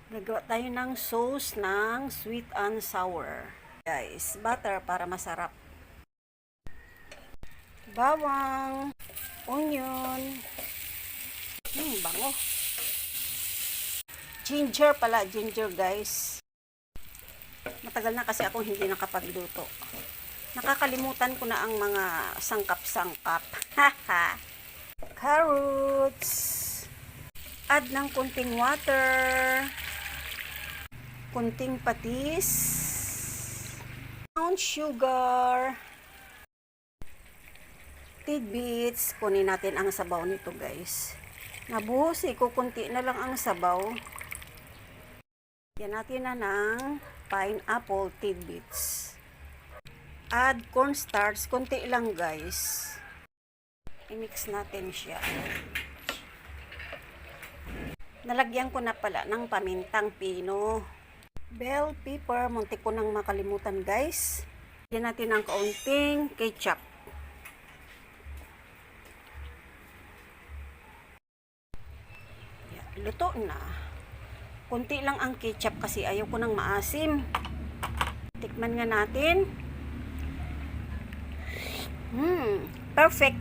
Gagawa tayo ng sauce ng sweet and sour. Guys, butter para masarap. Bawang, onion, bango. Ginger pala, ginger guys. Matagal na kasi akong hindi nakapagluto. Nakakalimutan ko na ang mga sangkap-sangkap. Haha. Carrots. Add ng kunting water. Kunting patis. Brown sugar. Tidbits. Kunin natin ang sabaw nito guys. Nabuhos kukunti na lang ang sabaw. Yan natin na ng pineapple tidbits. Add cornstarch. Kunti lang guys. I-mix natin siya. Nalagyan ko na pala ng pamintang pino. Bell pepper. Muntik ko nang makalimutan guys. Yan natin ng kaunting ketchup. Yan, luto na. Kunti lang ang ketchup kasi ayaw ko nang maasim. Tikman nga natin. Perfect.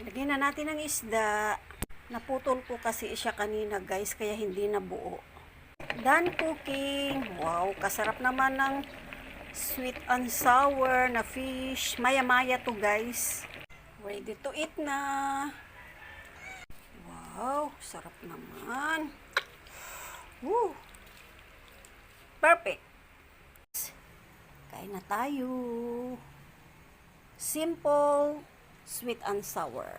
Lagyan na natin ng isda. Naputol ko kasi siya kanina guys, kaya hindi na buo. Done cooking. Wow, kasarap naman ng sweet and sour na fish. Maya-maya to guys. Ready to eat na. Wow, sarap naman. Woo! Perfect. Kain na tayo. Simple, sweet and sour.